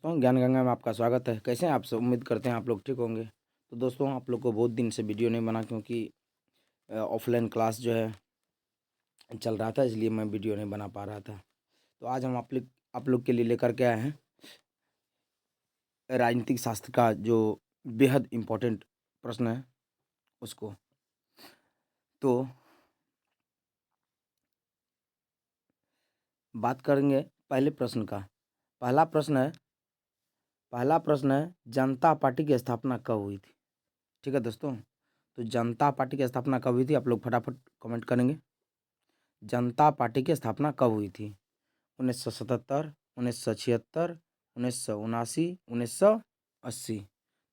दोस्तों ज्ञान गंगा में आपका स्वागत है। कैसे हैं आप सब? उम्मीद करते हैं आप लोग ठीक होंगे। तो दोस्तों आप लोग को बहुत दिन से वीडियो नहीं बना क्योंकि ऑफलाइन क्लास जो है चल रहा था, इसलिए मैं वीडियो नहीं बना पा रहा था। तो आज हम आप लोग के लिए लेकर के आए हैं राजनीतिक शास्त्र का जो बेहद इम्पोर्टेंट प्रश्न है उसको। तो बात करेंगे पहले प्रश्न का। पहला प्रश्न है पहला प्रश्न है जनता पार्टी की स्थापना कब हुई थी? ठीक है दोस्तों, तो जनता पार्टी की स्थापना कब हुई थी? आप लोग फटाफट कमेंट करेंगे। जनता पार्टी की स्थापना कब हुई थी? 1977, 1976, 1979, 1980।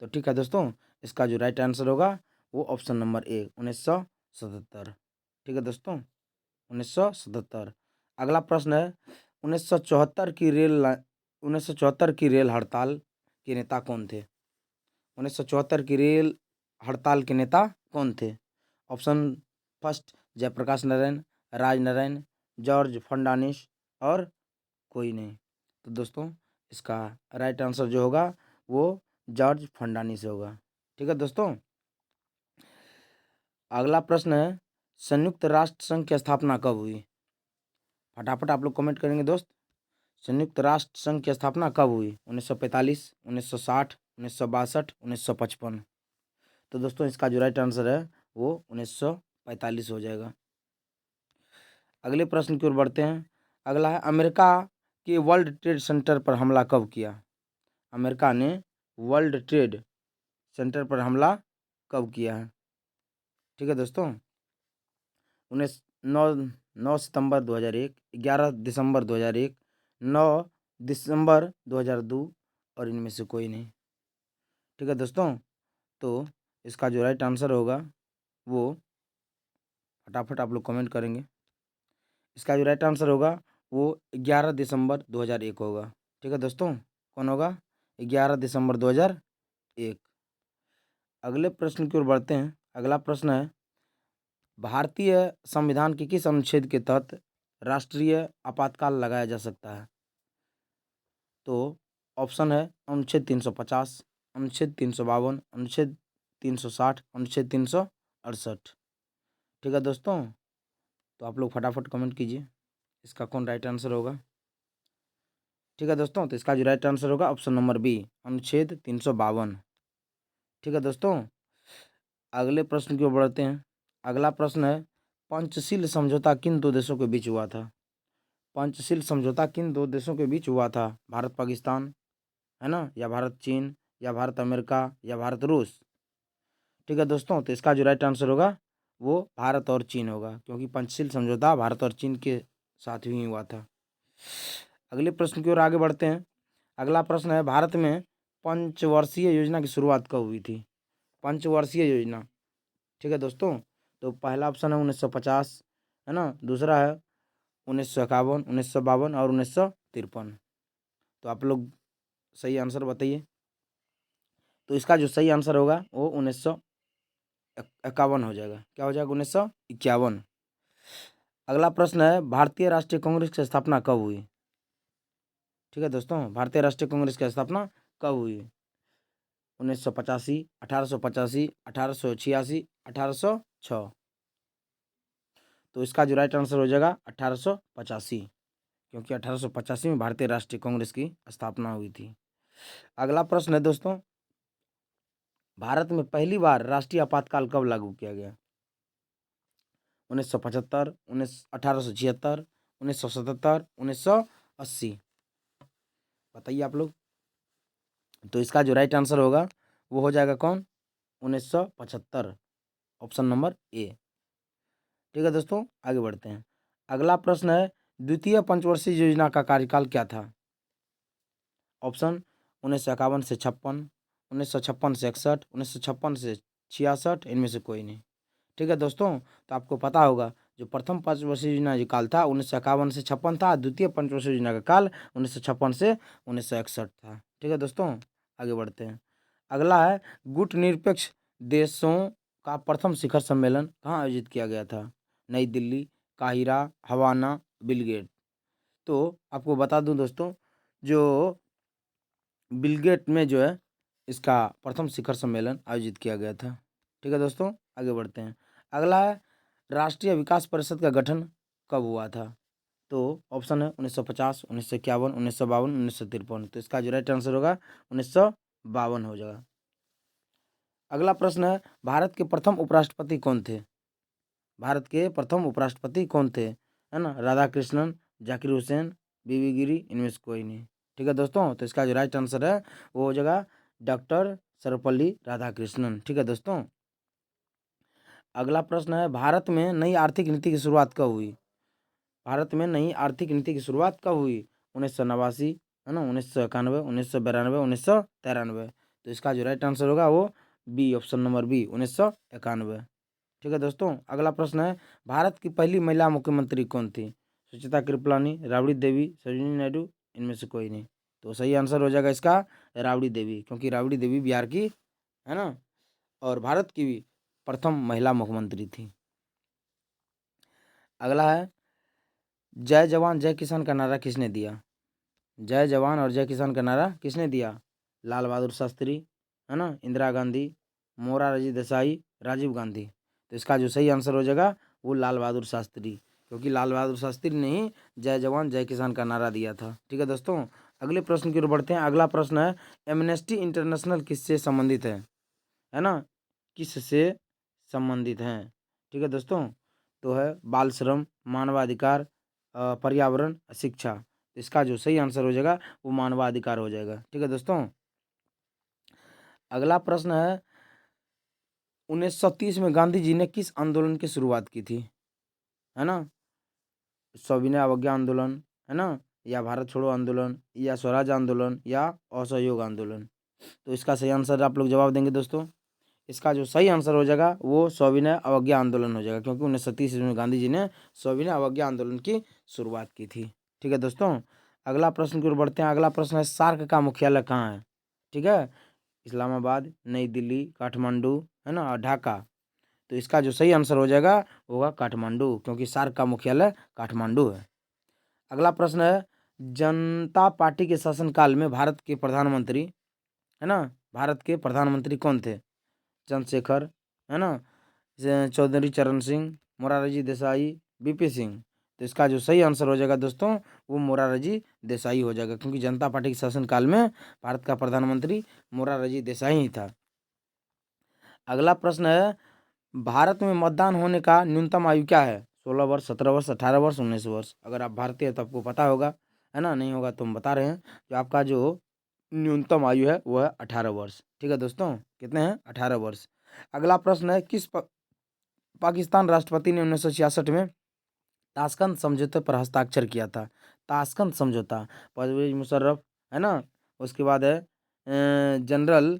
तो ठीक है दोस्तों, इसका जो राइट आंसर होगा वो ऑप्शन नंबर ए 1977। ठीक है दोस्तों, 1977। अगला प्रश्न है 1974 की 1974 की रेल हड़ताल के नेता कौन थे? 1974 की रेल हड़ताल के नेता कौन थे? Option first Jayaprakash Narayan, Raj Narayan, George Fernandes और कोई नहीं। तो दोस्तों इसका राइट आंसर जो होगा वो जॉर्ज फर्नांडिस होगा। ठीक है दोस्तों, अगला प्रश्न है संयुक्त राष्ट्र संघ की स्थापना कब हुई? फटाफट आप लोग कमेंट करेंगे दोस्त। संयुक्त राष्ट्र संघ की स्थापना कब हुई? 1945, 1960, 1962, 1955। तो दोस्तों इसका जो राइट आंसर है वो 1945 हो जाएगा। अगले प्रश्न की ओर बढ़ते हैं। अगला है अमेरिका के वर्ल्ड ट्रेड सेंटर पर हमला कब किया? अमेरिका ने वर्ल्ड ट्रेड सेंटर पर हमला कब किया है? ठीक है दोस्तों, उन्नीस नौ 9 सितंबर 2001, 11 दिसंबर 2001, 9 दिसंबर 2002 और इनमें से कोई नहीं। ठीक है दोस्तों, तो इसका जो राइट आंसर होगा वो फटाफट आप लोग कमेंट करेंगे। इसका जो राइट आंसर होगा वो 11 दिसंबर 2001 होगा। ठीक है दोस्तों, कौन होगा? 11 दिसंबर 2001। अगले प्रश्न की ओर बढ़ते हैं। अगला प्रश्न है भारतीय संविधान के किस अनुच्छेद के तहत राष्ट्रीय आपातकाल लगाया जा सकता है? तो ऑप्शन है अनुच्छेद 350, अनुच्छेद 352, अनुच्छेद 360, अनुच्छेद 368। ठीक है दोस्तों, तो आप लोग फटाफट कमेंट कीजिए इसका कौन राइट आंसर होगा। ठीक है दोस्तों, तो इसका जो राइट आंसर होगा ऑप्शन नंबर बी अनुच्छेद 352। ठीक है दोस्तों, अगले प्रश्न की ओर बढ़ते हैं। अगला प्रश्न है पंचशील समझौता किन दो देशों के बीच हुआ था? पंचशील समझौता किन दो देशों के बीच हुआ था? भारत पाकिस्तान, है ना, या भारत चीन, या भारत अमेरिका, या भारत रूस? ठीक है दोस्तों, तो इसका जो राइट आंसर होगा वो भारत और चीन होगा, क्योंकि पंचशील समझौता भारत और चीन के साथ ही हुआ था। अगले प्रश्न की ओर आगे बढ़ते हैं। अगला प्रश्न है भारत में पंचवर्षीय योजना की शुरुआत कब हुई थी? पंचवर्षीय योजना। ठीक है दोस्तों, तो पहला ऑप्शन है 1950, है ना, दूसरा है 1951, 1952 और 1953। तो आप लोग सही आंसर बताइए। तो इसका जो सही आंसर होगा वो 1951 हो जाएगा। क्या हो जाएगा? 1951। अगला प्रश्न है भारतीय राष्ट्रीय कांग्रेस की स्थापना कब हुई? ठीक है दोस्तों, भारतीय राष्ट्रीय कांग्रेस की स्थापना कब हुई? 1985, 1885, 1886, 1806। तो इसका जो राइट आंसर हो जाएगा 1885, क्योंकि 1885 में भारतीय राष्ट्रीय कांग्रेस की स्थापना हुई थी। अगला प्रश्न है दोस्तों भारत में पहली बार राष्ट्रीय आपातकाल कब लागू किया गया? 1975, 1876, 1977, 1980। बताइए आप लोग। तो इसका जो राइट आंसर होगा वो हो जाएगा कौन? 1975, ऑप्शन नंबर ए। ठीक है दोस्तों, आगे बढ़ते हैं। अगला प्रश्न है द्वितीय पंचवर्षीय योजना का कार्यकाल क्या था? ऑप्शन 1951 से 56, 1956 से 61, 1956 से 66, इनमें से कोई नहीं। ठीक है दोस्तों, तो आपको पता होगा जो प्रथम पंचवर्षीय योजना जो काल था 1951 से 56 था, द्वितीय पंचवर्षीय योजना का काल 1956 से 1961 था। ठीक है दोस्तों, आगे बढ़ते हैं। अगला है गुट निरपेक्ष देशों का प्रथम शिखर सम्मेलन कहाँ आयोजित किया गया था? नई दिल्ली, काहिरा, हवाना, बिलगेट। तो आपको बता दूं दोस्तों, जो बिलगेट में जो है इसका प्रथम शिखर सम्मेलन आयोजित किया गया था। ठीक है दोस्तों, आगे बढ़ते हैं। अगला है राष्ट्रीय विकास परिषद का गठन कब हुआ था? तो ऑप्शन है 1950, 1951, 1952, 1953। तो इसका जो राइट आंसर होगा 1952 हो जाएगा। अगला प्रश्न है भारत के प्रथम उपराष्ट्रपति कौन थे? भारत के प्रथम उपराष्ट्रपति कौन थे? है ना, राधा कृष्णन, जाकिर हुसैन, बीबी गिरी, इनमें से कोई नहीं। ठीक है दोस्तों, तो इसका जो राइट आंसर है वो हो जाएगा डॉक्टर सर्वपल्ली राधाकृष्णन। ठीक है दोस्तों, अगला प्रश्न है भारत में नई आर्थिक नीति की शुरुआत कब हुई? भारत में नई आर्थिक नीति की शुरुआत कब हुई? 1989, है ना, 1991, 1992, 1993। तो इसका जो राइट आंसर होगा वो बी, ऑप्शन नंबर बी, 1991। ठीक है दोस्तों, अगला प्रश्न है भारत की पहली महिला मुख्यमंत्री कौन थी? सुचिता कृपलानी, राबड़ी देवी, सरोजिनी नायडू, इनमें से कोई नहीं। तो सही आंसर हो जाएगा इसका राबड़ी देवी, क्योंकि राबड़ी देवी बिहार की, है ना, और भारत की भी प्रथम महिला मुख्यमंत्री थी। अगला है जय जवान जय किसान का नारा किसने दिया? जय जवान और जय किसान का नारा किसने दिया? लाल बहादुर शास्त्री, है ना, इंदिरा गांधी, मोरारजी देसाई, राजीव गांधी। तो इसका जो सही आंसर हो जाएगा वो लाल बहादुर शास्त्री, क्योंकि लाल बहादुर शास्त्री ने ही जय जवान जय किसान का नारा दिया था। ठीक है दोस्तों, अगले प्रश्न की ओर बढ़ते हैं। अगला प्रश्न है एमनेस्टी इंटरनेशनल किससे संबंधित है ना, किससे संबंधित हैं? ठीक है दोस्तों, तो है बाल श्रम, मानवाधिकार, पर्यावरण, शिक्षा। इसका जो सही आंसर हो जाएगा वो मानवाधिकार हो जाएगा। ठीक है दोस्तों, अगला प्रश्न है 1930 में गांधी जी ने किस आंदोलन की शुरुआत की थी? है ना, सविनय अवज्ञा आंदोलन, है ना, या भारत छोड़ो आंदोलन, या स्वराज आंदोलन, या असहयोग आंदोलन। तो इसका सही आंसर आप लोग जवाब देंगे दोस्तों। इसका जो सही आंसर हो जाएगा वो सविनय अवज्ञा आंदोलन हो जाएगा, क्योंकि 1930 में गांधी जी ने सविनय अवज्ञा आंदोलन की शुरुआत की थी। ठीक है दोस्तों, अगला प्रश्न की ओर बढ़ते हैं। अगला प्रश्न है सार्क का मुख्यालय कहाँ है? ठीक है, इस्लामाबाद, नई दिल्ली, काठमांडू, है ना, और ढाका। तो इसका जो सही आंसर हो जाएगा वो होगा काठमांडू, क्योंकि सार्क का मुख्यालय काठमांडू है। अगला प्रश्न है जनता पार्टी के शासनकाल में भारत के प्रधानमंत्री, है ना, भारत के प्रधानमंत्री कौन थे? चंद्रशेखर, है ना, चौधरी चरण सिंह, मोरारजी देसाई, बीपी सिंह। तो इसका जो सही आंसर हो जाएगा दोस्तों वो मोरारजी देसाई हो जाएगा, क्योंकि जनता पार्टी के शासनकाल में भारत का प्रधानमंत्री मोरारजी देसाई ही था। अगला प्रश्न है भारत में मतदान होने का न्यूनतम आयु क्या है? 16 वर्ष, 17 वर्ष, 18 वर्ष, 19 वर्ष। अगर आप भारतीय हैं तो आपको पता होगा, है ना, नहीं होगा तो हम बता रहे हैं कि आपका जो न्यूनतम आयु है वो है 18 वर्ष। ठीक है दोस्तों, कितने हैं? 18 वर्ष। अगला प्रश्न है पाकिस्तान राष्ट्रपति ने 1966 में ताशकंद समझौते पर हस्ताक्षर किया था? ताशकंद समझौता, परवेज मुशर्रफ, है ना, उसके बाद है जनरल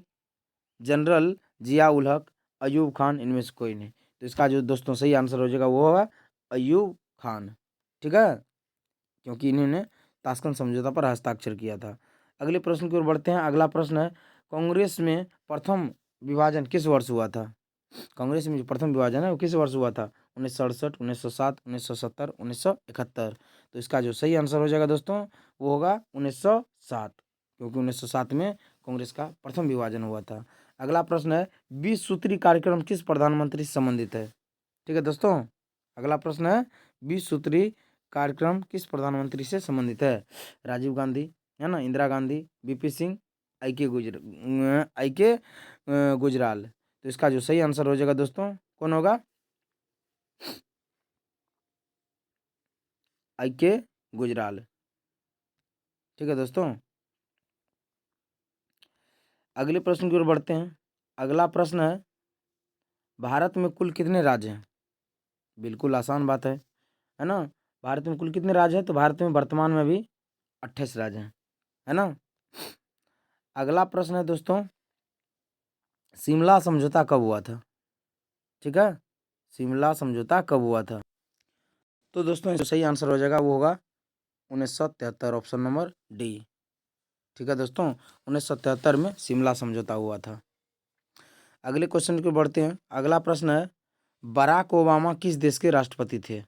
जनरल जिया उल हक, अयूब खान, इनमें से कोई नहीं। तो इसका जो दोस्तों सही आंसर हो जाएगा वो होगा अयूब खान। ठीक है, क्योंकि इन्होंने ताशकंद समझौता पर हस्ताक्षर किया था। अगले प्रश्न की ओर बढ़ते हैं। अगला प्रश्न है कांग्रेस में प्रथम विभाजन किस वर्ष हुआ था? कांग्रेस में जो प्रथम विभाजन है वो किस वर्ष हुआ था? 1968, 1907, 1970, 1971। तो इसका जो सही आंसर हो जाएगा दोस्तों वो होगा 1907, क्योंकि 1907 में कांग्रेस का प्रथम विभाजन हुआ था। अगला प्रश्न है 20 सूत्री कार्यक्रम किस प्रधानमंत्री से संबंधित है? ठीक है दोस्तों, अगला प्रश्न है 20 सूत्री कार्यक्रम किस प्रधानमंत्री से संबंधित है? राजीव गांधी, है ना, इंदिरा गांधी, बीपी सिंह, आई के गुजराल। तो इसका जो सही आंसर हो जाएगा दोस्तों कौन होगा? आई के गुजराल। ठीक है दोस्तों, अगले प्रश्न की ओर बढ़ते हैं। अगला प्रश्न है भारत में कुल कितने राज्य हैं? बिल्कुल आसान बात है ना, भारत में कुल कितने राज्य हैं? तो भारत में वर्तमान में भी 28 राज्य हैं, है ना। अगला प्रश्न है दोस्तों शिमला समझौता कब हुआ था? ठीक है, शिमला समझौता कब हुआ था? तो दोस्तों जो सही आंसर हो जाएगा वो होगा 1973, ऑप्शन नंबर डी। ठीक है दोस्तों, 1973 में शिमला समझौता हुआ था। अगले क्वेश्चन को बढ़ते हैं। अगला प्रश्न है बराक ओबामा किस देश के राष्ट्रपति थे?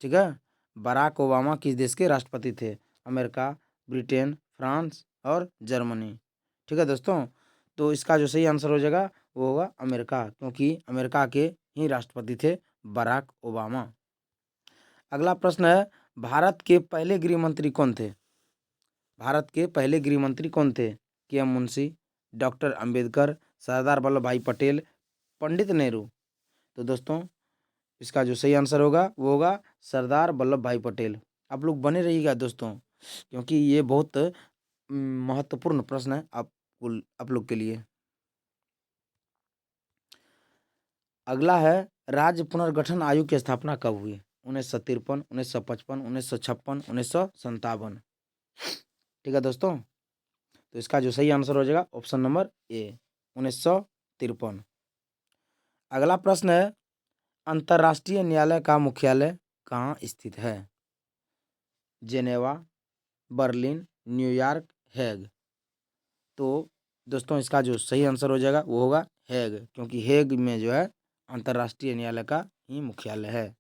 ठीक है, बराक ओबामा किस देश के राष्ट्रपति थे? अमेरिका, ब्रिटेन, फ्रांस, और जर्मनी। ठीक है दोस्तों, तो इसका जो सही आंसर हो जाएगा वो होगा अमेरिका, क्योंकि अमेरिका के ही राष्ट्रपति थे बराक ओबामा। अगला प्रश्न है, भारत के पहले गृह मंत्री कौन थे? भारत के पहले गृह मंत्री कौन थे? के.एम. मुंशी, डॉक्टर अंबेडकर, सरदार वल्लभ भाई पटेल, पंडित नेहरू। तो दोस्तों इसका जो सही आंसर होगा वो होगा सरदार वल्लभ भाई पटेल। आप लोग बने रहिएगा दोस्तों, क्योंकि ये बहुत महत्वपूर्ण प्रश्न है आप लोग के लिए। अगला है, राज्य पुनर्गठन आयोग की स्थापना कब हुई? 1953, 1955, 1956, 1957। ठीक है दोस्तों, तो इसका जो सही आंसर हो जाएगा ऑप्शन नंबर ए, 1953। अगला प्रश्न है, अंतर्राष्ट्रीय न्यायालय का मुख्यालय कहाँ स्थित है? जेनेवा, बर्लिन, न्यूयॉर्क, हैग। तो दोस्तों इसका जो सही आंसर हो जाएगा वो होगा हैग, क्योंकि हैग में जो है अंतर्राष्ट्रीय न्यायालय का ही मुख्यालय है।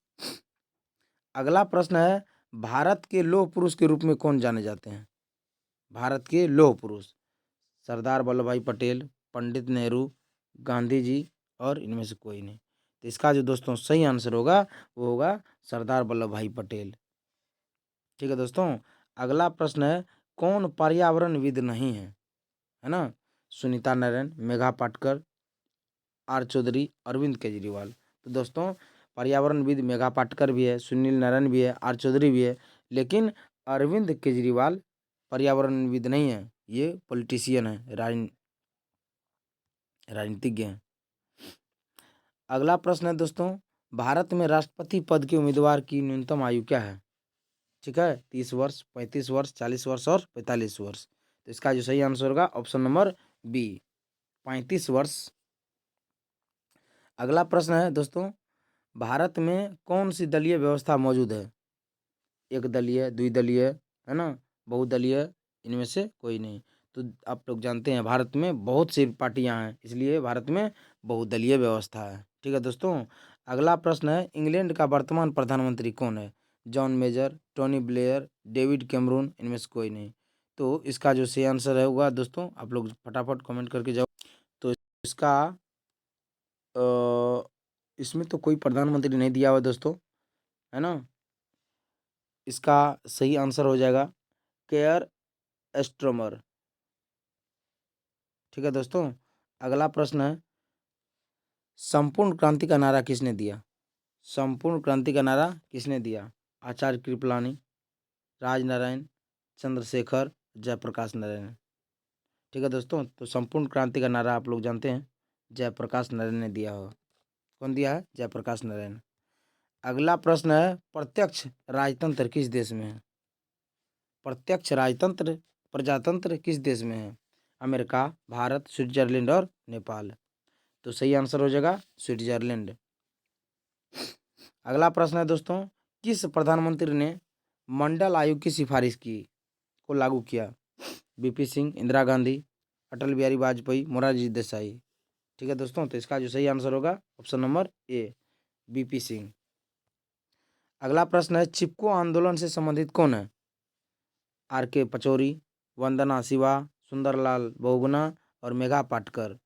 अगला प्रश्न है, भारत के लौह पुरुष के रूप में कौन जाने जाते हैं? भारत के लौह पुरुष, सरदार वल्लभ भाई पटेल, पंडित नेहरू, गांधी जी और इनमें से कोई नहीं। तो इसका जो दोस्तों सही आंसर होगा वो होगा सरदार वल्लभ भाई पटेल। ठीक है दोस्तों, अगला प्रश्न है, कौन पर्यावरणविद नहीं है ना? सुनीता नारायण, मेघा पाटकर, आर चौधरी, अरविंद केजरीवाल। तो दोस्तों पर्यावरणविद मेघा पाटकर भी है, सुनील नारायण भी है, आर चौधरी भी है, लेकिन अरविंद केजरीवाल पर्यावरणविद नहीं है, ये पॉलिटिशियन है, राजनीतिज्ञ हैं। अगला प्रश्न है दोस्तों, भारत में राष्ट्रपति पद के उम्मीदवार की न्यूनतम आयु क्या है? ठीक है, 30 वर्ष, 35 वर्ष, 40 वर्ष और 45 वर्ष। तो इसका जो सही आंसर होगा ऑप्शन नंबर बी, 35 वर्ष। अगला प्रश्न है दोस्तों, भारत में कौन सी दलीय व्यवस्था मौजूद है? एक दलीय, द्विदलीय, है ना, बहुदलीय, इनमें से कोई नहीं। तो आप लोग जानते हैं भारत में बहुत सी पार्टियां हैं, इसलिए भारत में बहुदलीय व्यवस्था है। ठीक है दोस्तों, अगला प्रश्न है, इंग्लैंड का वर्तमान प्रधानमंत्री कौन है? John Major, Tony Blair, David Cameron, इनमें से कोई नहीं। तो इसका जो सही आंसर है होगा दोस्तों, आप लोग फटाफट कमेंट करके जाओ। तो इसका इसमें तो कोई प्रधानमंत्री नहीं दिया हुआ दोस्तों, है ना। इसका सही आंसर हो जाएगा केयर स्ट्रोमर। ठीक है दोस्तों, अगला प्रश्न है, संपूर्ण क्रांति का नारा किसने दिया? संपूर्ण क्रांति का नारा किसने दिया? आचार्य कृपलानी, राजनारायण, चंद्रशेखर, जयप्रकाश नारायण। ठीक है दोस्तों, तो संपूर्ण क्रांति का नारा आप लोग जानते हैं जयप्रकाश नारायण ने दिया हो। कौन दिया है? जयप्रकाश नारायण। अगला प्रश्न है, प्रत्यक्ष राजतंत्र किस देश में है? प्रत्यक्ष राजतंत्र, प्रजातंत्र किस देश में है? अमेरिका, भारत, स्विट्जरलैंड और नेपाल। तो सही आंसर हो जाएगा स्विट्जरलैंड। अगला प्रश्न है दोस्तों, किस प्रधानमंत्री ने मंडल आयोग की सिफारिश की को लागू किया? बीपी सिंह, इंदिरा गांधी, अटल बिहारी वाजपेयी, मोरारजी देसाई। ठीक है दोस्तों, तो इसका जो सही आंसर होगा option number A, BP Singh. अगला प्रश्न है, चिपको आंदोलन से संबंधित कौन है? आर के पचौरी, वंदना शिवा, सुंदरलाल बहुगुणा और मेघा पाटकर।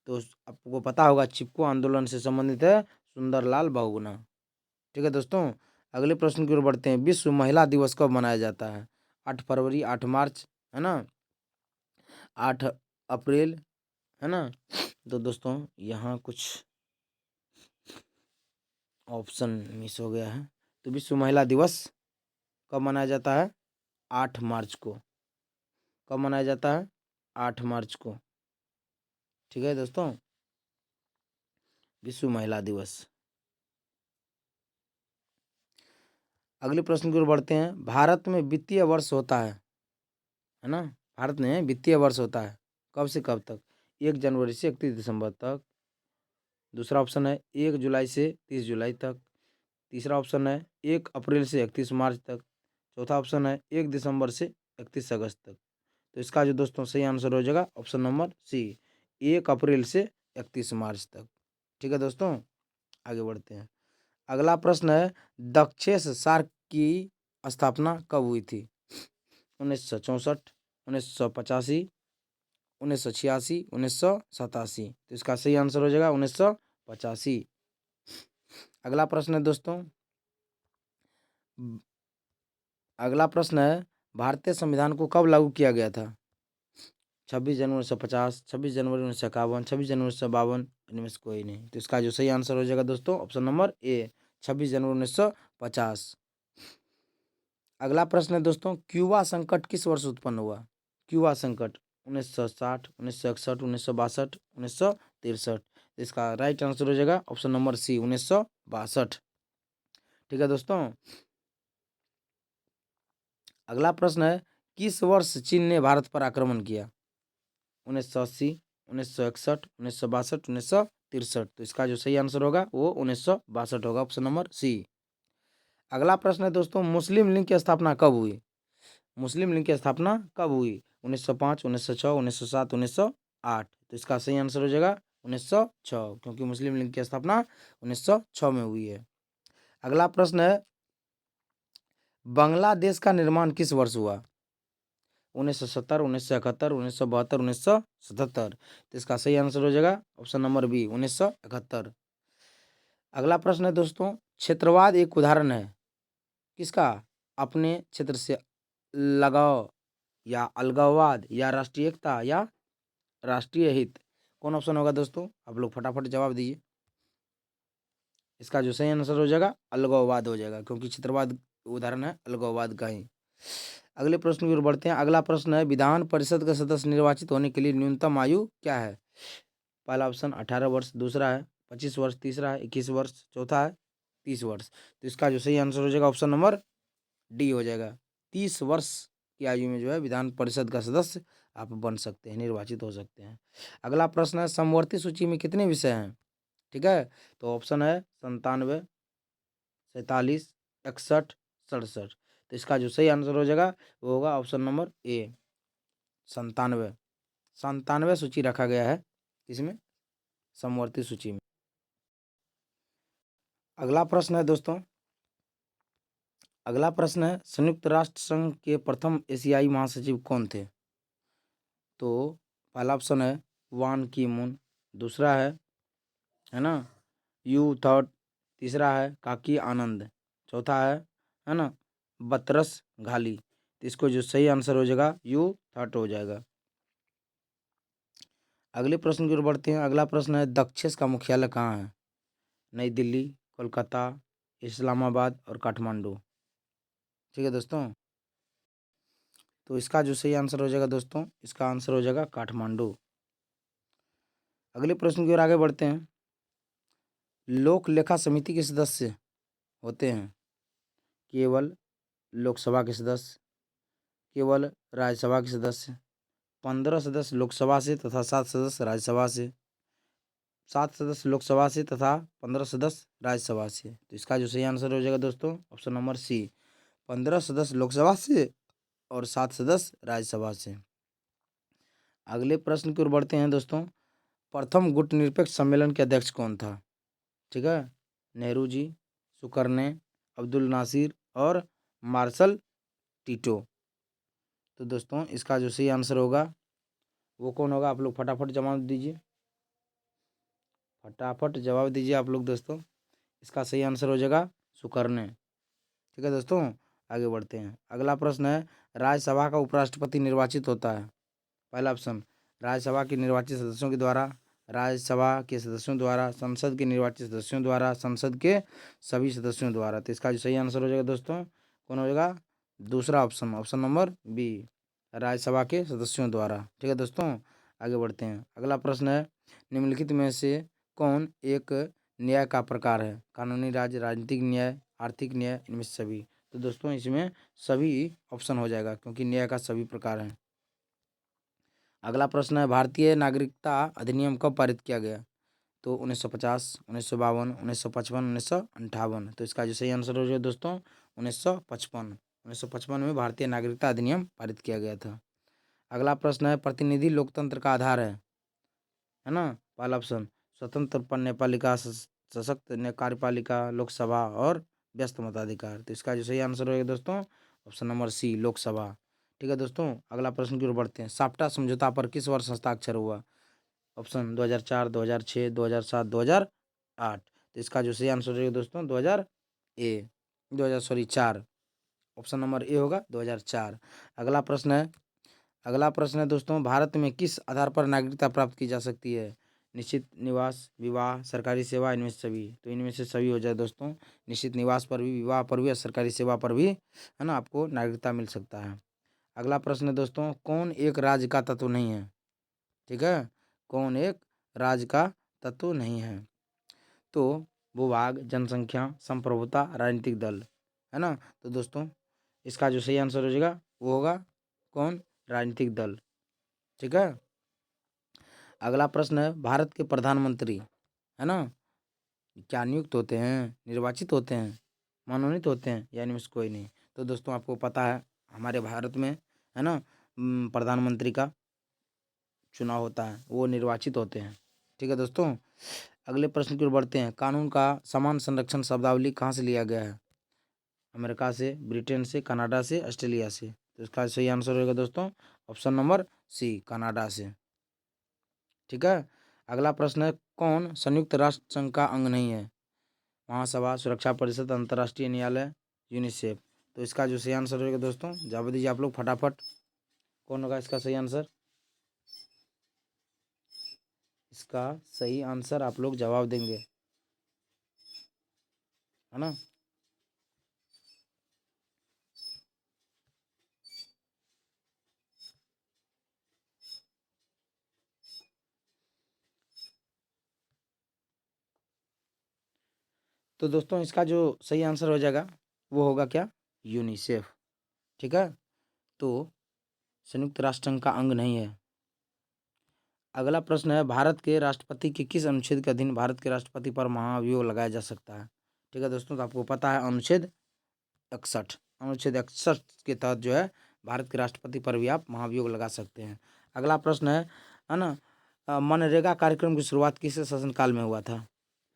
तो आपको पता होगा चिपको आंदोलन से संबंधित है सुंदरलाल बहुगुणा। ठीक है दोस्तों, अगले प्रश्न की ओर बढ़ते हैं, विश्व महिला दिवस कब मनाया जाता है? 8 फरवरी, 8 मार्च, है ना, 8 अप्रैल, है ना। तो दोस्तों यहाँ कुछ ऑप्शन मिस हो गया है। तो विश्व महिला दिवस कब मनाया जाता है? 8 मार्च को। कब मनाया जाता है? 8 मार्च को। ठीक है दोस्तों, विश्व महिला दिवस। अगले प्रश्न की ओर बढ़ते हैं, भारत में वित्तीय वर्ष होता है ना, भारत में वित्तीय वर्ष होता है कब से कब तक? 1 जनवरी से 31 दिसंबर तक। दूसरा ऑप्शन है 1 जुलाई से 30 जुलाई तक। तीसरा ऑप्शन है 1 अप्रैल से 31 मार्च तक। चौथा ऑप्शन है 1 दिसंबर से 31 अगस्त तक। तो इसका जो दोस्तों सही आंसर हो जाएगा ऑप्शन नंबर सी, 1 अप्रैल से 31 मार्च तक। ठीक है दोस्तों, आगे बढ़ते हैं। अगला प्रश्न है, दक्षेस सार्क की स्थापना कब हुई थी? 1964, 1985, 1986, 1987। तो इसका सही आंसर हो जाएगा 1985। अगला प्रश्न है दोस्तों, अगला प्रश्न है, भारतीय संविधान को कब लागू किया गया था? 26 जनवरी 1950, 26 जनवरी 1951, 26 जनवरी 1952, इनमें से कोई नहीं। तो इसका जो सही आंसर हो जाएगा दोस्तों ऑप्शन नंबर ए, 26 जनवरी 1950। अगला प्रश्न है दोस्तों, क्यूबा संकट किस वर्ष उत्पन्न हुआ? क्यूबा संकट 1960, 1961, 1962, 1963। इसका राइट आंसर हो जाएगा ऑप्शन नंबर सी, 1962। ठीक है दोस्तों। अगला प्रश्न है, किस वर्ष चीन ने भारत पर आक्रमण किया? 1980, 1961, 1962, 1963। तो इसका जो सही आंसर होगा वो 1962 होगा, ऑप्शन नंबर सी। अगला प्रश्न है दोस्तों, मुस्लिम लीग की स्थापना कब हुई? मुस्लिम लीग की स्थापना कब हुई? 1905, 1906, 1907, 1908। तो इसका सही आंसर हो जाएगा 1906, क्योंकि मुस्लिम लीग की स्थापना 1906 में हुई है। अगला प्रश्न है, बांग्लादेश का निर्माण किस वर्ष हुआ? 1970, 1971, 1972, 1977। तो इसका सही आंसर हो जाएगा ऑप्शन नंबर बी, 1971। अगला प्रश्न है दोस्तों, क्षेत्रवाद एक उदाहरण है किसका? अपने क्षेत्र से लगाव या अलगाववाद या राष्ट्रीय एकता या राष्ट्रीय हित? कौन ऑप्शन होगा दोस्तों? आप लोग फटाफट जवाब दीजिए। इसका जो सही आंसर हो जाएगा अलगाववाद हो जाएगा, क्योंकि क्षेत्रवाद उदाहरण है अलगाववाद का ही। अगले प्रश्न की ओर बढ़ते हैं। अगला प्रश्न है, विधान परिषद का सदस्य निर्वाचित होने के लिए न्यूनतम आयु क्या है? पहला ऑप्शन 18 वर्ष, दूसरा है 25 वर्ष, तीसरा है 21 वर्ष, चौथा है 30 वर्ष। तो इसका जो सही आंसर हो जाएगा ऑप्शन नंबर डी हो जाएगा। 30 वर्ष की आयु में जो है विधान परिषद का सदस्य आप बन सकते हैं, निर्वाचित हो सकते हैं। अगला प्रश्न है, समवर्ती सूची में कितने विषय हैं? ठीक है, तो ऑप्शन है 97, 47, 61, 67। तो इसका जो सही आंसर हो जाएगा वो होगा ऑप्शन नंबर ए, 97। 97 सूची रखा गया है इसमें, समवर्ती सूची में। अगला प्रश्न है दोस्तों, अगला प्रश्न है, संयुक्त राष्ट्र संघ के प्रथम एशियाई महासचिव कौन थे? तो पहला ऑप्शन है वान की मून, दूसरा है ना यू थर्ड, तीसरा है काकी आनंद, चौथा है ना बतरस घाली। तो इसको जो सही आंसर हो जाएगा यू थर्ड हो जाएगा। अगले प्रश्न की ओर बढ़ते हैं। अगला प्रश्न है, दक्षेस का मुख्यालय कहाँ है? नई दिल्ली, कोलकाता, इस्लामाबाद और काठमांडू। ठीक है दोस्तों, तो इसका जो सही आंसर हो जाएगा दोस्तों, इसका आंसर हो जाएगा काठमांडू। अगले प्रश्न की ओर आगे बढ़ते हैं। लोक लेखा समिति के सदस्य होते हैं केवल लोकसभा के सदस्य, केवल राज्यसभा के सदस्य, 15 सदस्य लोकसभा से तथा 7 सदस्य राज्यसभा से, 7 सदस्य लोकसभा से तथा 15 सदस्य राज्यसभा से। तो इसका जो सही आंसर हो जाएगा दोस्तों ऑप्शन नंबर सी, 15 सदस्य लोकसभा से और 7 सदस्य राज्यसभा से। अगले प्रश्न की ओर बढ़ते हैं दोस्तों। प्रथम गुटनिरपेक्ष सम्मेलन के अध्यक्ष कौन था? ठीक है, नेहरू जी, सुकरने, अब्दुल नासिर और मार्शल टीटो। तो दोस्तों इसका जो सही आंसर होगा वो कौन होगा? आप लोग फटाफट जवाब दीजिए, फटाफट जवाब दीजिए आप लोग दोस्तों। इसका सही आंसर हो जाएगा सुकरने। ठीक है दोस्तों, आगे बढ़ते हैं। अगला प्रश्न है, राज्यसभा का उपराष्ट्रपति निर्वाचित होता है। पहला ऑप्शन राज्यसभा के निर्वाचित सदस्यों के द्वारा, राज्यसभा के सदस्यों द्वारा, संसद के निर्वाचित सदस्यों द्वारा, संसद के सभी सदस्यों द्वारा। तो इसका जो सही आंसर हो जाएगा दोस्तों कौन हो जाएगा? दूसरा option, option number B, Rajya Sabha के सदस्यों द्वारा। ठीक है दोस्तों, आगे बढ़ते हैं। अगला प्रश्न है, निम्नलिखित में से कौन एक न्याय का प्रकार है? कानूनी राज्य, राजनीतिक न्याय, आर्थिक न्याय, इनमें से सभी। तो दोस्तों इसमें सभी ऑप्शन हो जाएगा, क्योंकि न्याय का सभी प्रकार हैं। अगला प्रश्न है, भारतीय नागरिकता अधिनियम कब पारित किया गया? तो 1950, 1952, 1955, 1958। तो इसका जो सही आंसर हो जाएगा दोस्तों 1955। 1955 में भारतीय नागरिकता अधिनियम पारित किया गया था। अगला प्रश्न है, प्रतिनिधि लोकतंत्र का आधार है ना? पहला ऑप्शन स्वतंत्र न्यायपालिका, सशक्त कार्यपालिका, लोकसभा और व्यस्त मताधिकार। तो इसका जो सही आंसर होगा दोस्तों ऑप्शन नंबर सी, लोकसभा। ठीक है दोस्तों, अगला प्रश्न की ओर बढ़ते हैं। साप्टा समझौता पर किस वर्ष हस्ताक्षर हुआ? ऑप्शन 2004, 2006, 2007, 2008। तो इसका जो सही आंसर रहेगा दोस्तों 2004। ऑप्शन नंबर ए होगा 2004। अगला प्रश्न है दोस्तों, भारत में किस आधार पर नागरिकता प्राप्त की जा सकती है? निश्चित निवास, विवाह, सरकारी सेवा, इनमें से सभी। तो इनमें से सभी हो जाए दोस्तों। निश्चित निवास पर भी, विवाह पर भी और सरकारी सेवा पर भी, है ना, आपको नागरिकता मिल सकता है। अगला प्रश्न है दोस्तों, कौन एक राज्य का तत्व नहीं है? ठीक है, कौन एक राज्य का तत्व नहीं है? तो भूभाग, जनसंख्या, संप्रभुता, राजनीतिक दल, है ना। तो दोस्तों इसका जो सही आंसर हो जाएगा वो होगा कौन? राजनीतिक दल। ठीक है। अगला प्रश्न है, भारत के प्रधानमंत्री, है ना, क्या नियुक्त होते हैं, निर्वाचित होते हैं, मनोनीत होते हैं, या इनमें से कोई नहीं? तो दोस्तों आपको पता है हमारे भारत में, है ना, प्रधानमंत्री का चुनाव होता है, वो निर्वाचित होते हैं। ठीक है दोस्तों, अगले प्रश्न की ओर बढ़ते हैं। कानून का समान संरक्षण शब्दावली कहाँ से लिया गया है? अमेरिका से, ब्रिटेन से, कनाडा से, ऑस्ट्रेलिया से। तो इसका सही आंसर होगा दोस्तों ऑप्शन नंबर सी, कनाडा से। ठीक है। अगला प्रश्न है, कौन संयुक्त राष्ट्र संघ का अंग नहीं है? महासभा, सुरक्षा परिषद, अंतर्राष्ट्रीय न्यायालय, यूनिसेफ। तो इसका जो सही आंसर होगा दोस्तों, जवाब दीजिए आप लोग फटाफट। कौन होगा इसका सही आंसर? इसका सही आंसर आप लोग जवाब देंगे, है ना। तो दोस्तों इसका जो सही आंसर हो जाएगा वो होगा क्या? यूनिसेफ। ठीक है। तो संयुक्त राष्ट्र संघ का अंग नहीं है। अगला प्रश्न है, भारत के राष्ट्रपति के किस अनुच्छेद के अधीन भारत के राष्ट्रपति पर महाभियोग लगाया जा सकता है? ठीक है दोस्तों, तो आपको पता है अनुच्छेद 61। अनुच्छेद 61 के तहत जो है भारत के राष्ट्रपति पर भी आप महाभियोग लगा सकते हैं। अगला प्रश्न है ना, मनरेगा कार्यक्रम की शुरुआत किस शासनकाल में हुआ था?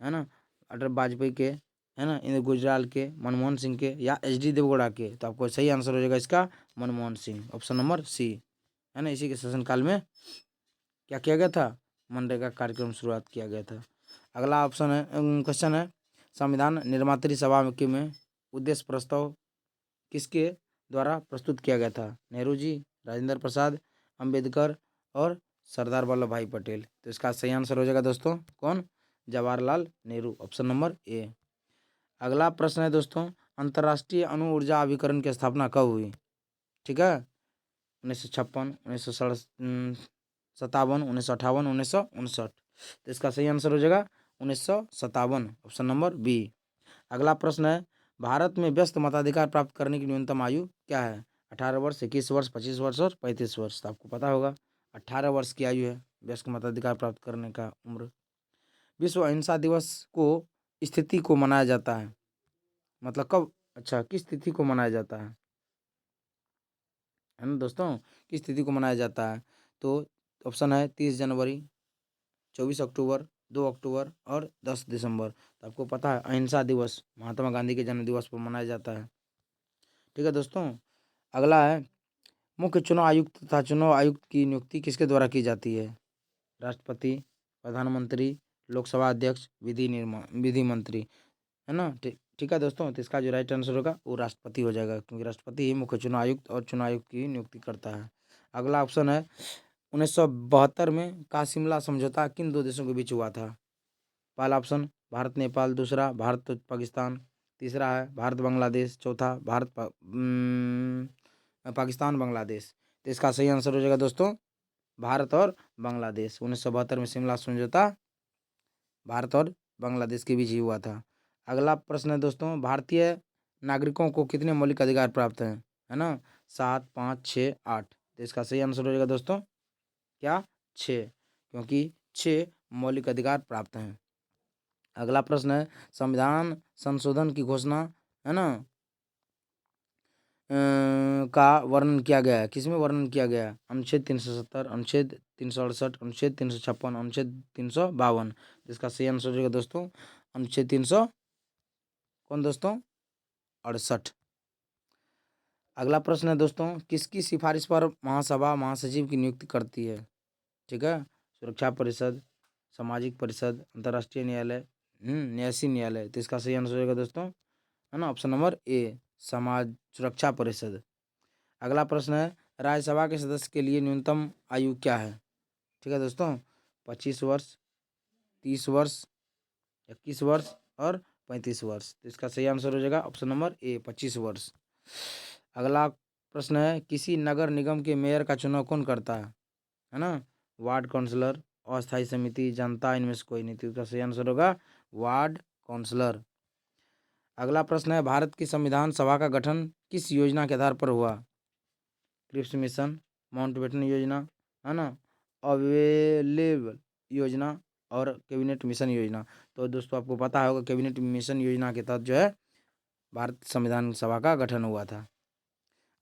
है ना, अटल वाजपेयी के, है ना, इंदिरा गुजराल के, मनमोहन सिंह के, या एच डी देवगौड़ा के? तो आपको सही आंसर हो जाएगा इसका Manmohan Singh, option number C, है ना। इसी के शासनकाल में क्या किया गया था? मनरेगा कार्यक्रम शुरुआत किया गया था। अगला ऑप्शन है, क्वेश्चन है, संविधान निर्मात्री सभा के में उद्देश्य प्रस्ताव किसके द्वारा प्रस्तुत किया गया था? नेहरू जी, राजेंद्र प्रसाद, अंबेडकर और सरदार वल्लभ भाई पटेल। तो इसका सही आंसर हो जाएगा दोस्तों कौन? Jawaharlal Nehru, option number A. अगला प्रश्न है दोस्तों, अंतर्राष्ट्रीय अणु ऊर्जा अभिकरण की स्थापना कब हुई? ठीक है, 1956, 1957, 1958, 1959। तो इसका सही आंसर हो जाएगा 1957, ऑप्शन नंबर बी। अगला प्रश्न है, भारत में व्यस्त मताधिकार प्राप्त करने की न्यूनतम आयु क्या है? 18 वर्ष, 21 वर्ष, 25 वर्ष और 35 वर्ष। तो आपको पता होगा 18 वर्ष की आयु है व्यस्त मताधिकार प्राप्त करने का उम्र। विश्व अहिंसा दिवस को स्थिति को मनाया जाता है, मतलब कब, अच्छा, किस तिथि को मनाया जाता है ना दोस्तों, किस तिथि को मनाया जाता है? तो ऑप्शन है 30 जनवरी, 24 अक्टूबर, 2 अक्टूबर और 10 दिसंबर। तो आपको पता है अहिंसा दिवस महात्मा गांधी के जन्म दिवस पर मनाया जाता है। ठीक है दोस्तों, अगला है, मुख्य चुनाव आयुक्त तथा चुनाव आयुक्त की नियुक्ति किसके द्वारा की जाती है? राष्ट्रपति, प्रधानमंत्री, लोकसभा अध्यक्ष, विधि मंत्री, है ना। ठीक है दोस्तों, तो इसका जो राइट आंसर होगा वो राष्ट्रपति हो जाएगा, क्योंकि राष्ट्रपति ही मुख्य चुनाव आयुक्त और चुनाव आयुक्त की नियुक्ति करता है। अगला ऑप्शन है, 1972 में का शिमला समझौता किन दो देशों के बीच हुआ था? पहला ऑप्शन भारत नेपाल, दूसरा भारत पाकिस्तान, तीसरा है भारत बांग्लादेश, चौथा पाकिस्तान बांग्लादेश। तो इसका सही आंसर हो जाएगा दोस्तों भारत और बांग्लादेश। 1972 में शिमला समझौता भारत और बांग्लादेश के बीच ही हुआ था। अगला प्रश्न है दोस्तों, भारतीय नागरिकों को कितने मौलिक अधिकार प्राप्त हैं? है ना, 7, 5, 6, 8। तो इसका सही आंसर हो जाएगा दोस्तों क्या? 6, क्योंकि 6 मौलिक अधिकार प्राप्त हैं। अगला प्रश्न है, संविधान संशोधन की घोषणा, है ना, का वर्णन किया गया है, किसमें वर्णन किया गया है? अनुच्छेद 370, अनुच्छेद 368, अनुच्छेद 356, अनुच्छेद 352। जिसका सही आंसर हो जाएगा दोस्तों अनुच्छेद 300 कौन दोस्तों? 68। अगला प्रश्न है दोस्तों, किसकी सिफारिश पर महासभा महासचिव की नियुक्ति करती है? ठीक है, सुरक्षा परिषद, सामाजिक परिषद, अंतर्राष्ट्रीय न्यायालय, न्यासी न्यायालय। तो इसका सही आंसर होगा दोस्तों, है ना, ऑप्शन नंबर ए, समाज सुरक्षा परिषद। अगला प्रश्न है, राज्यसभा के सदस्य के लिए न्यूनतम आयु क्या है? ठीक है दोस्तों, 25 वर्ष, 30 वर्ष, 21 वर्ष और 35 वर्ष। तो इसका सही आंसर हो जाएगा ऑप्शन नंबर ए, 25 वर्ष। अगला प्रश्न है, किसी नगर निगम के मेयर का चुनाव कौन करता है ना? वार्ड काउंसलर, अस्थायी समिति, जनता, इनमें से कोई नहीं। तो इसका सही आंसर होगा वार्ड काउंसलर। अगला प्रश्न है, भारत की संविधान सभा का गठन किस योजना के आधार पर हुआ? क्रिप्स मिशन, माउंटबेटन योजना, है ना, अवेलेबल योजना और कैबिनेट मिशन योजना। तो दोस्तों आपको पता होगा कैबिनेट मिशन योजना के तहत जो है भारत संविधान सभा का गठन हुआ था।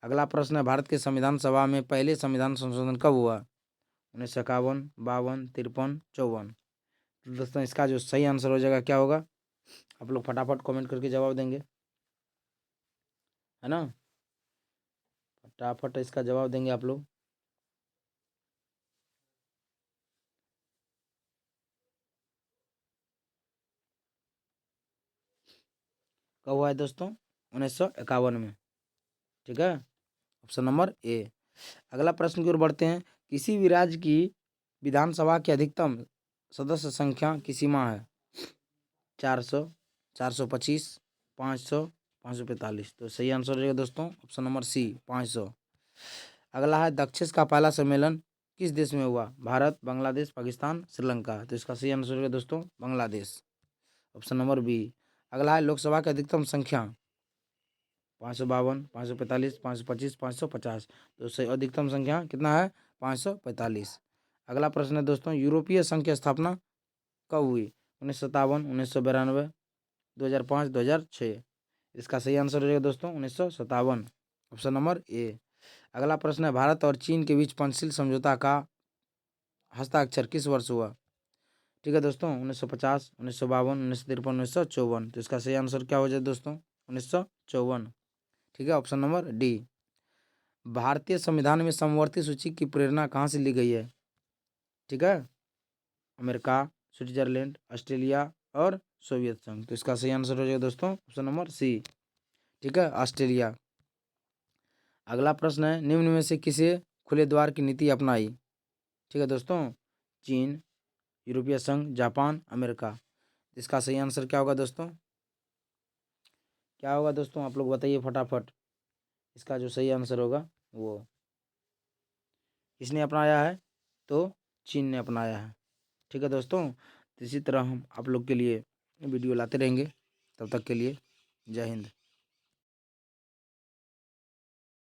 अगला प्रश्न है, भारत के संविधान सभा में पहले संविधान संशोधन कब हुआ? 1951, 52, 53, 54। तो दोस्तों इसका जो सही आंसर हो जाएगा क्या होगा? आप लोग फटाफट कमेंट करके जवाब देंगे, है ना, फटाफट इसका जवाब देंगे आप लोग। कब हुआ है दोस्तों? 1951 में। ठीक है, ऑप्शन नंबर ए। अगला प्रश्न की ओर बढ़ते हैं, किसी भी राज्य की विधानसभा की अधिकतम सदस्य संख्या की सीमा है? 400, 425, 500, 545। तो सही आंसर हो जाएगा दोस्तों ऑप्शन नंबर सी, 500। अगला है, दक्षिण का पहला सम्मेलन किस देश में हुआ? भारत, बांग्लादेश, पाकिस्तान, श्रीलंका। तो इसका सही आंसर होगा दोस्तों बांग्लादेश, ऑप्शन नंबर बी। अगला है, लोकसभा की अधिकतम संख्या? 552, 545, 525, 550। तो सही अधिकतम संख्या कितना है? 545। अगला प्रश्न है दोस्तों, यूरोपीय संघ की स्थापना कब हुई? 1957, 1992, 2005, 2006। इसका सही आंसर हो जाएगा दोस्तों 1957, ऑप्शन नंबर ए। अगला प्रश्न है, भारत और चीन के बीच पंचशील समझौता का हस्ताक्षर किस वर्ष हुआ? ठीक है दोस्तों, 1950, 1952, 1953, 1954। तो इसका सही आंसर क्या हो जाए दोस्तों? 1954। ठीक है, ऑप्शन नंबर डी। भारतीय संविधान में समवर्ती सूची की प्रेरणा कहाँ से ली गई है? ठीक है, अमेरिका, स्विट्जरलैंड, ऑस्ट्रेलिया और सोवियत संघ। तो इसका सही आंसर हो जाएगा दोस्तों ऑप्शन नंबर सी। ठीक है, ऑस्ट्रेलिया। अगला प्रश्न है, निम्न में से किसे खुले द्वार की नीति अपनाई? ठीक है दोस्तों, चीन, यूरोपीय संघ, जापान, अमेरिका। इसका सही आंसर क्या होगा दोस्तों? क्या होगा दोस्तों, आप लोग बताइए फटाफट। इसका जो सही आंसर होगा वो किसने अपनाया है? तो चीन ने अपनाया है। ठीक है दोस्तों, तो इसी तरह हम आप लोग के लिए वीडियो लाते रहेंगे। तब तक के लिए जय हिंद।